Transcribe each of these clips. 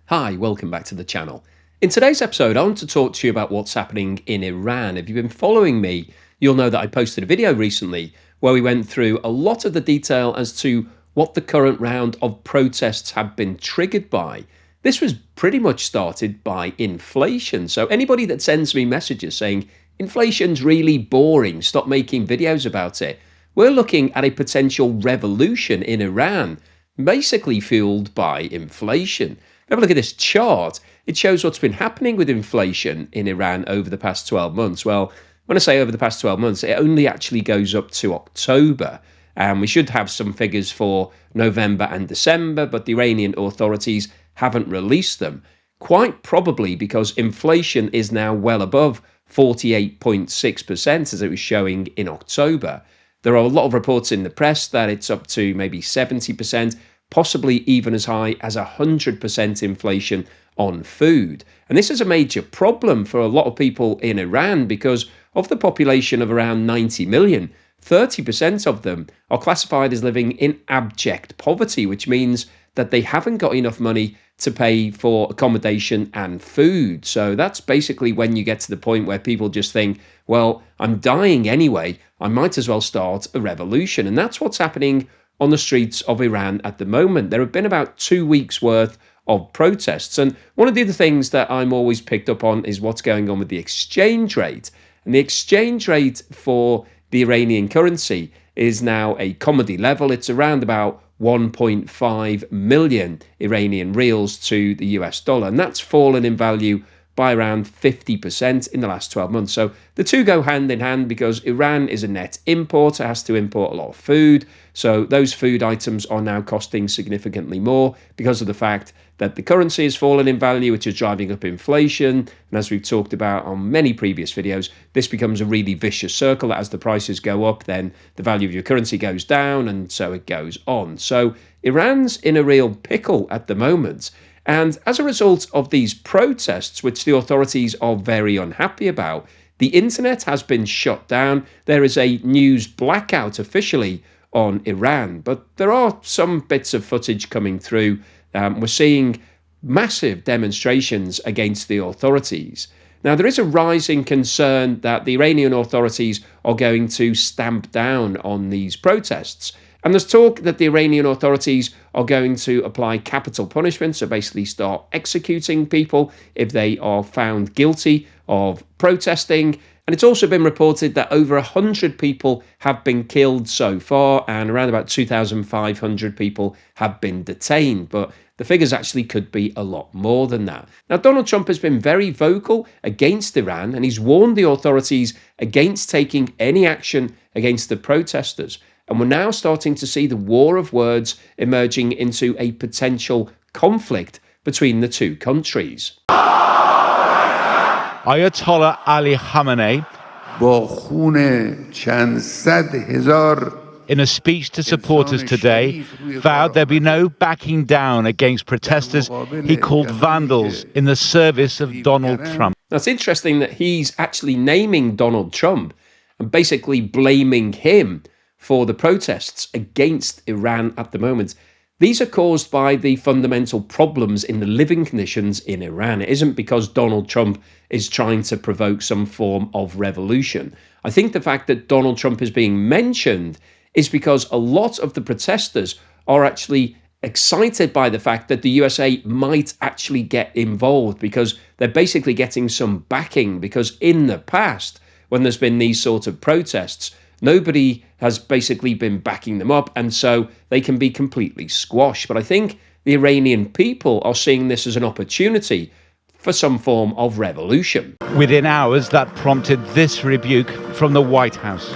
Hi, welcome back to the channel. In today's episode, I want to talk to you about what's happening in Iran. If you've been following me, you'll know that I posted a video recently where we went through a lot of the detail as to what the current round of protests have been triggered by. This was pretty much started by inflation. So anybody that sends me messages saying, inflation's really boring, stop making videos about it, we're looking at a potential revolution in Iran, basically fueled by inflation. Have a look at this chart. It shows what's been happening with inflation in Iran over the past 12 months. Well, when I say over the past 12 months, it only actually goes up to October. And we should have some figures for November and December, but the Iranian authorities haven't released them. Quite probably because inflation is now well above 48.6%, as it was showing in October. There are a lot of reports in the press that it's up to maybe 70%, possibly even as high as 100% inflation on food. And this is a major problem for a lot of people in Iran because of the population of around 90 million, 30% of them are classified as living in abject poverty, which means that they haven't got enough money to pay for accommodation and food. So that's basically when you get to the point where people just think, well, I'm dying anyway, I might as well start a revolution. And that's what's happening on the streets of Iran at the moment. There have been about 2 weeks worth of protests. And one of the other things that I'm always picked up on is what's going on with the exchange rate. And the exchange rate for the Iranian currency is now a comedy level. It's around about 1.5 million Iranian reals to the US dollar. And that's fallen in value by around 50% in the last 12 months. So the two go hand in hand because Iran is a net importer, has to import a lot of food. So those food items are now costing significantly more because of the fact that the currency has fallen in value, which is driving up inflation. And as we've talked about on many previous videos, this becomes a really vicious circle. As the prices go up, then the value of your currency goes down, and so it goes on. So Iran's in a real pickle at the moment. And as a result of these protests, which the authorities are very unhappy about, the internet has been shut down. There is a news blackout officially on Iran, but there are some bits of footage coming through. We're seeing massive demonstrations against the authorities. Now, there is a rising concern that the Iranian authorities are going to stamp down on these protests. And there's talk that the Iranian authorities are going to apply capital punishment, so basically start executing people if they are found guilty of protesting. And it's also been reported that over 100 people have been killed so far, and around about 2,500 people have been detained. But the figures actually could be a lot more than that. Now, Donald Trump has been very vocal against Iran, and he's warned the authorities against taking any action against the protesters. And we're now starting to see the war of words emerging into a potential conflict between the two countries. Ayatollah Ali Khamenei, in a speech to supporters today, vowed there'd be no backing down against protesters he called vandals in the service of Donald Trump. Now, it's interesting that he's actually naming Donald Trump and basically blaming him for the protests against Iran at the moment. These are caused by the fundamental problems in the living conditions in Iran. It isn't because Donald Trump is trying to provoke some form of revolution. I think the fact that Donald Trump is being mentioned is because a lot of the protesters are actually excited by the fact that the USA might actually get involved because they're basically getting some backing, because in the past, when there's been these sort of protests, nobody has basically been backing them up, and so they can be completely squashed. But I think the Iranian people are seeing this as an opportunity for some form of revolution. Within hours, that prompted this rebuke from the White House.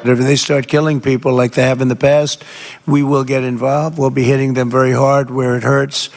If they start killing people like they have in the past, we will get involved. We'll be hitting them very hard where it hurts.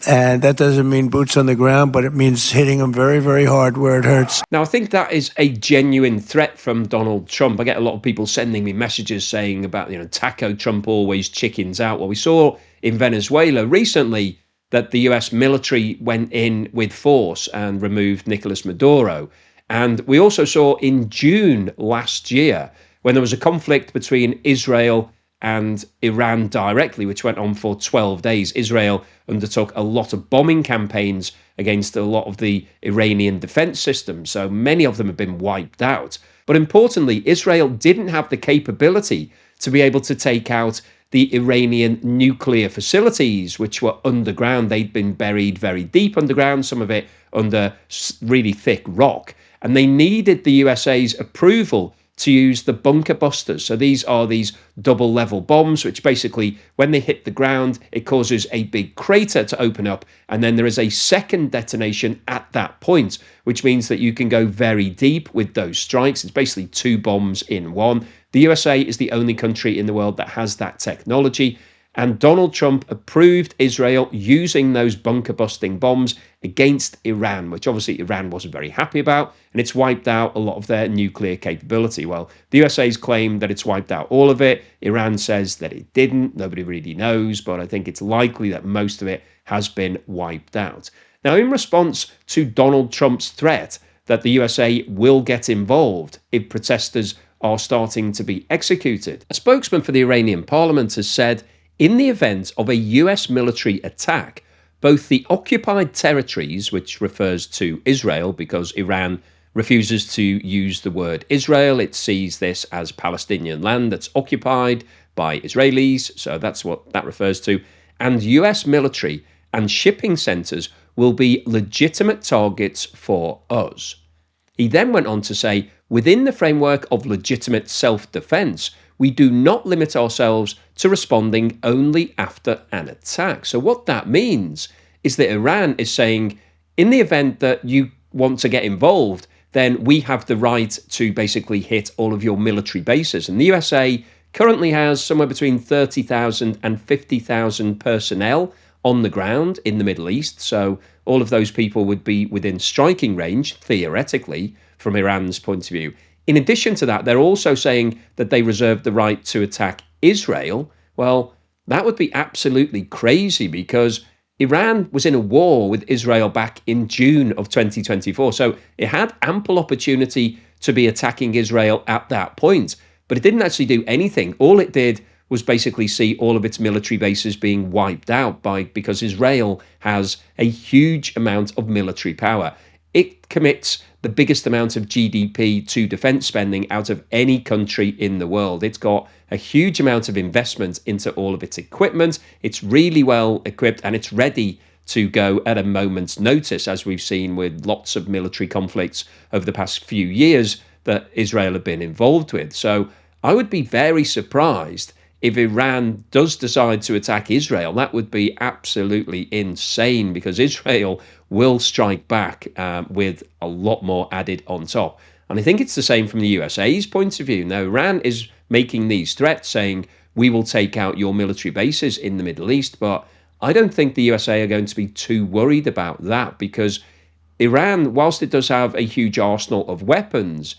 And that doesn't mean boots on the ground, but it means hitting them very, very hard where it hurts. Now, I think that is a genuine threat from Donald Trump. I get a lot of people sending me messages saying about, taco Trump always chickens out. Well, we saw in Venezuela recently that the US military went in with force and removed Nicolas Maduro. And we also saw in June last year, when there was a conflict between Israel and Iran directly, which went on for 12 days. Israel undertook a lot of bombing campaigns against a lot of the Iranian defense systems, so many of them have been wiped out. But importantly, Israel didn't have the capability to be able to take out the Iranian nuclear facilities, which were underground. They'd been buried very deep underground, some of it under really thick rock. And they needed the USA's approval to use the bunker busters. So these are these double level bombs, which basically, when they hit the ground, it causes a big crater to open up. And then there is a second detonation at that point, which means that you can go very deep with those strikes. It's basically two bombs in one. The USA is the only country in the world that has that technology. And Donald Trump approved Israel using those bunker busting bombs against Iran, which obviously Iran wasn't very happy about, and it's wiped out a lot of their nuclear capability. Well, the USA's claimed that it's wiped out all of it. Iran says that it didn't. Nobody really knows, but I think it's likely that most of it has been wiped out. Now, in response to Donald Trump's threat that the USA will get involved if protesters are starting to be executed, a spokesman for the Iranian parliament has said, in the event of a US military attack, both the occupied territories, which refers to Israel because Iran refuses to use the word Israel, it sees this as Palestinian land that's occupied by Israelis, so that's what that refers to, and US military and shipping centres will be legitimate targets for us. He then went on to say, within the framework of legitimate self-defence, we do not limit ourselves to responding only after an attack. So what that means is that Iran is saying, in the event that you want to get involved, then we have the right to basically hit all of your military bases. And the USA currently has somewhere between 30,000 and 50,000 personnel on the ground in the Middle East. So all of those people would be within striking range, theoretically, from Iran's point of view. In addition to that, they're also saying that they reserve the right to attack Israel. Well, that would be absolutely crazy because Iran was in a war with Israel back in June of 2024. So it had ample opportunity to be attacking Israel at that point, but it didn't actually do anything. All it did was basically see all of its military bases being wiped out because Israel has a huge amount of military power. It commits the biggest amount of GDP to defense spending out of any country in the world. It's got a huge amount of investment into all of its equipment. It's really well equipped and it's ready to go at a moment's notice, as we've seen with lots of military conflicts over the past few years that Israel have been involved with. So I would be very surprised if Iran does decide to attack Israel. That would be absolutely insane because Israel will strike back with a lot more added on top. And I think it's the same from the USA's point of view. Now, Iran is making these threats saying, we will take out your military bases in the Middle East. But I don't think the USA are going to be too worried about that because Iran, whilst it does have a huge arsenal of weapons,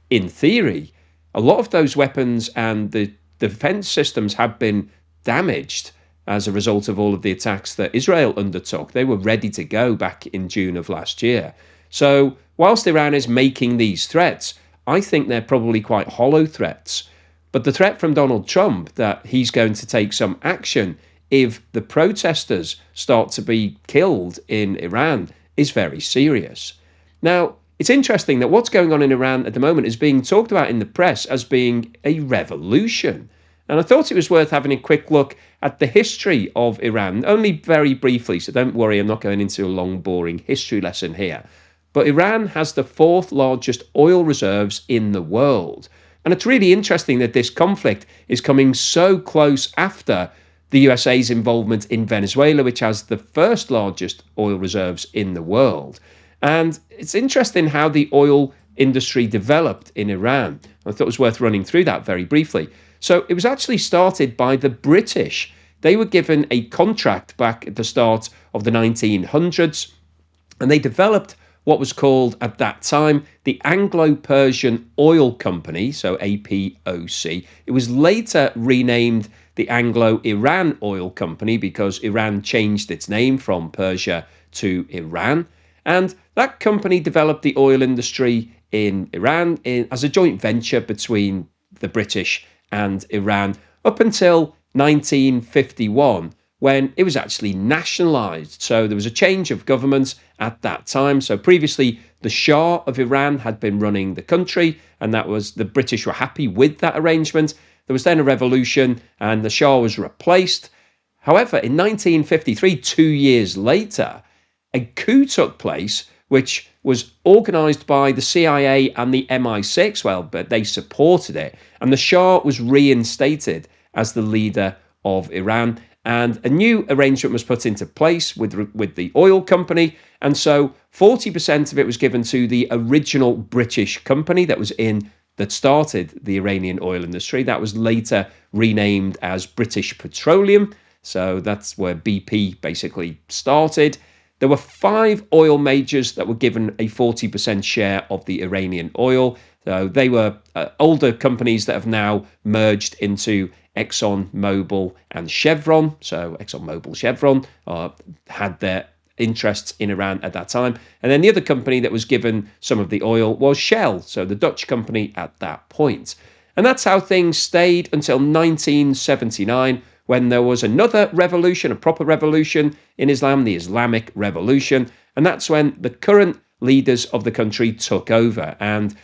in theory, a lot of those weapons and the defense systems have been damaged as a result of all of the attacks that Israel undertook. They were ready to go back in June of last year. So whilst Iran is making these threats, I think they're probably quite hollow threats. But the threat from Donald Trump that he's going to take some action if the protesters start to be killed in Iran is very serious. Now, it's interesting that what's going on in Iran at the moment is being talked about in the press as being a revolution. And I thought it was worth having a quick look at the history of Iran, only very briefly, so don't worry, I'm not going into a long, boring history lesson here. But Iran has the fourth largest oil reserves in the world. And it's really interesting that this conflict is coming so close after the USA's involvement in Venezuela, which has the first largest oil reserves in the world. And it's interesting how the oil industry developed in Iran. I thought it was worth running through that very briefly. So it was actually started by the British. They were given a contract back at the start of the 1900s, and they developed what was called at that time the Anglo-Persian Oil Company, so APOC. It was later renamed the Anglo-Iran Oil Company because Iran changed its name from Persia to Iran. And that company developed the oil industry in Iran as a joint venture between the British and Iran up until 1951, when it was actually nationalized. So there was a change of government at that time. So previously, the Shah of Iran had been running the country, and the British were happy with that arrangement. There was then a revolution, and the Shah was replaced. However, in 1953, 2 years later, a coup took place, which was organised by the CIA and the MI6. Well, but they supported it, and the Shah was reinstated as the leader of Iran. And a new arrangement was put into place with the oil company. And so 40% of it was given to the original British company that started the Iranian oil industry. That was later renamed as British Petroleum. So that's where BP basically started. There were 5 oil majors that were given a 40% share of the Iranian oil. So they were older companies that have now merged into ExxonMobil and Chevron. So ExxonMobil, Chevron had their interests in Iran at that time. And then the other company that was given some of the oil was Shell, so the Dutch company at that point. And that's how things stayed until 1979, when there was another revolution, a proper revolution in Islam, the Islamic Revolution. And that's when the current leaders of the country took over. And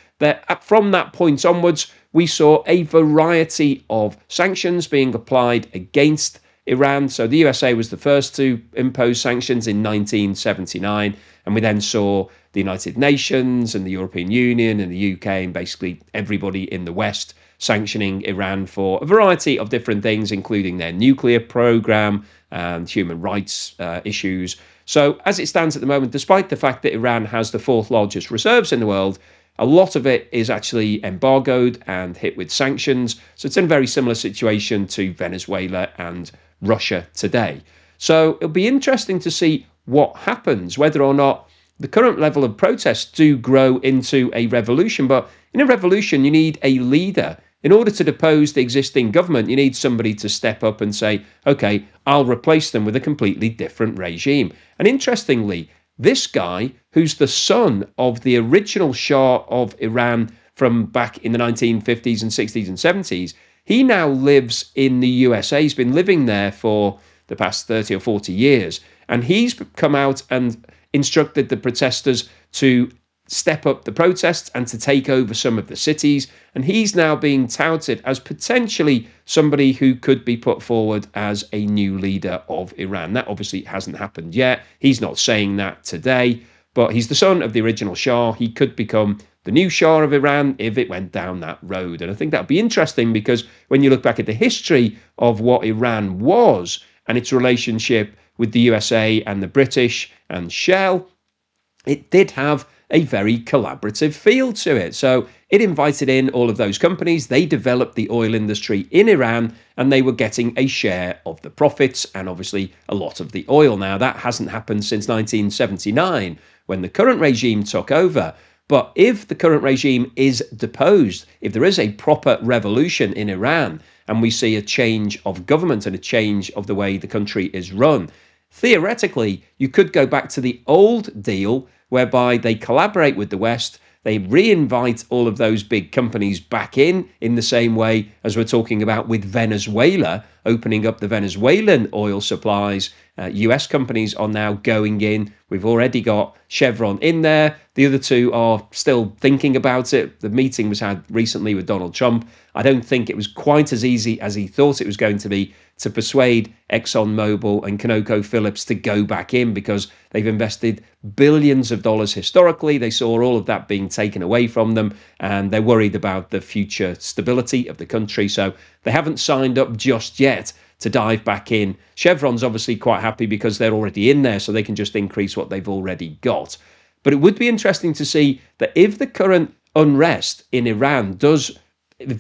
from that point onwards, we saw a variety of sanctions being applied against Iran. So the USA was the first to impose sanctions in 1979. And we then saw the United Nations and the European Union and the UK and basically everybody in the West sanctioning Iran for a variety of different things, including their nuclear program and human rights issues. So as it stands at the moment, despite the fact that Iran has the 4th largest reserves in the world, a lot of it is actually embargoed and hit with sanctions. So it's in a very similar situation to Venezuela and Russia today. So it'll be interesting to see what happens, whether or not the current level of protests do grow into a revolution. But in a revolution, you need a leader. In order to depose the existing government, you need somebody to step up and say, okay, I'll replace them with a completely different regime. And interestingly, this guy, who's the son of the original Shah of Iran from back in the 1950s and 60s and 70s, he now lives in the USA. He's been living there for the past 30 or 40 years. And he's come out and instructed the protesters to step up the protests and to take over some of the cities. And he's now being touted as potentially somebody who could be put forward as a new leader of Iran. That obviously hasn't happened yet. He's not saying that today, but he's the son of the original Shah. He could become the new Shah of Iran if it went down that road. And I think that'd be interesting, because when you look back at the history of what Iran was and its relationship with the USA and the British and Shell, it did have a very collaborative feel to it. So it invited in all of those companies. They developed the oil industry in Iran, and they were getting a share of the profits and obviously a lot of the oil. Now, that hasn't happened since 1979 when the current regime took over. But if the current regime is deposed, if there is a proper revolution in Iran and we see a change of government and a change of the way the country is run, theoretically, you could go back to the old deal whereby they collaborate with the West, they re-invite all of those big companies back in the same way as we're talking about with Venezuela, opening up the Venezuelan oil supplies. US companies are now going in. We've already got Chevron in there. The other two are still thinking about it. The meeting was had recently with Donald Trump. I don't think it was quite as easy as he thought it was going to be to persuade ExxonMobil and ConocoPhillips to go back in, because they've invested billions of dollars historically. They saw all of that being taken away from them, and they're worried about the future stability of the country. So they haven't signed up just yet to dive back in. Chevron's obviously quite happy because they're already in there, so they can just increase what they've already got. But it would be interesting to see that if the current unrest in Iran does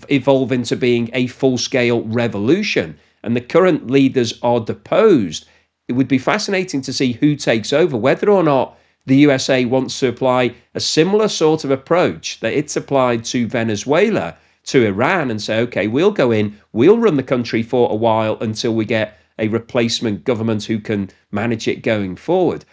evolve into being a full-scale revolution and the current leaders are deposed, it would be fascinating to see who takes over, whether or not the USA wants to apply a similar sort of approach that it's applied to Venezuela to Iran and say, okay, we'll go in, we'll run the country for a while until we get a replacement government who can manage it going forward.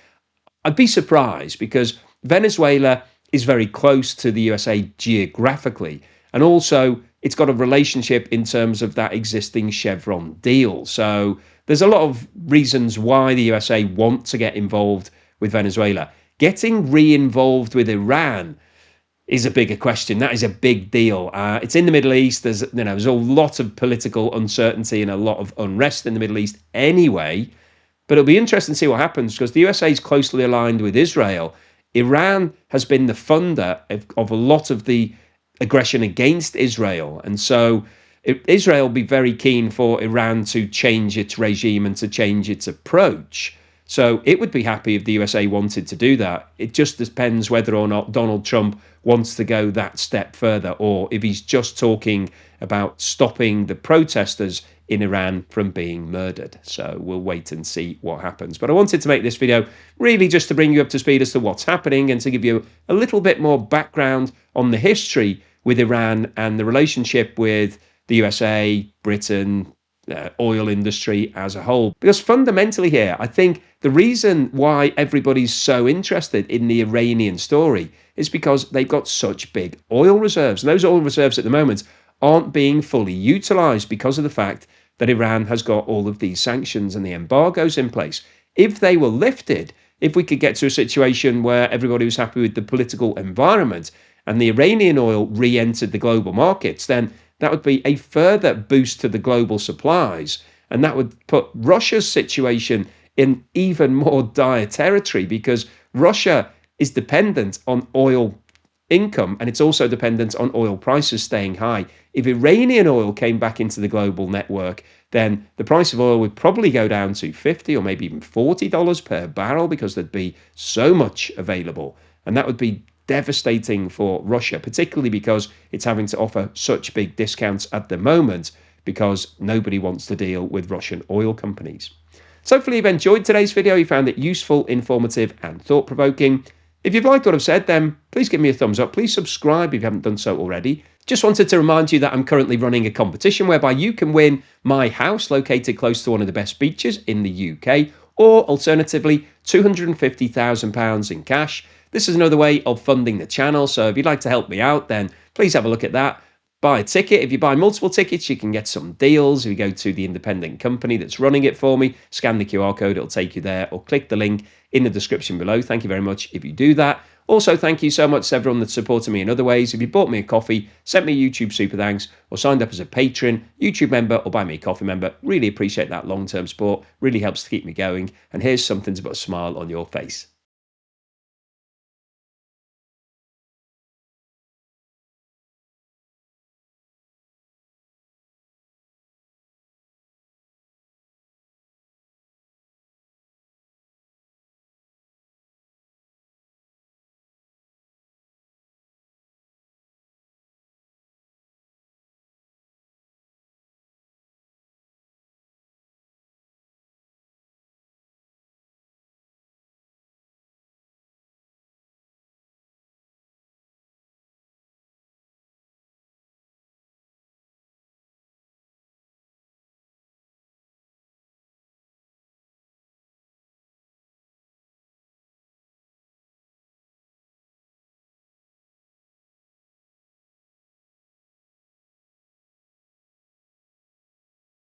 I'd be surprised, because Venezuela is very close to the USA geographically, and also it's got a relationship in terms of that existing Chevron deal. So there's a lot of reasons why the USA want to get involved with Venezuela. Getting re-involved with Iran is a bigger question. That is a big deal. It's in the Middle East. There's a lot of political uncertainty and a lot of unrest in the Middle East anyway. But it'll be interesting to see what happens because the USA is closely aligned with Israel. Iran has been the funder of a lot of the aggression against Israel. And so Israel will be very keen for Iran to change its regime and to change its approach. So it would be happy if the USA wanted to do that. It just depends whether or not Donald Trump wants to go that step further, or if he's just talking about stopping the protesters in Iran from being murdered. So we'll wait and see what happens. But I wanted to make this video really just to bring you up to speed as to what's happening and to give you a little bit more background on the history with Iran and the relationship with the USA, Britain, oil industry as a whole. Because fundamentally here, I think the reason why everybody's so interested in the Iranian story is because they've got such big oil reserves. And those oil reserves at the moment aren't being fully utilized because of the fact that Iran has got all of these sanctions and the embargoes in place. If they were lifted, if we could get to a situation where everybody was happy with the political environment and the Iranian oil re-entered the global markets, then that would be a further boost to the global supplies. And that would put Russia's situation in even more dire territory because Russia is dependent on oil income and it's also dependent on oil prices staying high. If Iranian oil came back into the global network, then the price of oil would probably go down to $50 or maybe even $40 per barrel because there'd be so much available. And that would be devastating for Russia, particularly because it's having to offer such big discounts at the moment because nobody wants to deal with Russian oil companies. So hopefully you've enjoyed today's video, you found it useful, informative and thought-provoking. If you've liked what I've said, then please give me a thumbs up. Please subscribe if you haven't done so already. Just wanted to remind you that I'm currently running a competition whereby you can win my house located close to one of the best beaches in the UK, or alternatively £250,000 in cash. This is another way of funding the channel, so if you'd like to help me out, then please have a look at that. Buy a ticket. If you buy multiple tickets, you can get some deals. If you go to the independent company that's running it for me, scan the QR code, it'll take you there, or click the link in the description below. Thank you very much if you do that. Also, thank you so much to everyone that's supported me in other ways. If you bought me a coffee, sent me a YouTube super thanks, or signed up as a patron, YouTube member, or buy me a coffee member, really appreciate that long-term support. Really helps to keep me going. And here's something to put a smile on your face.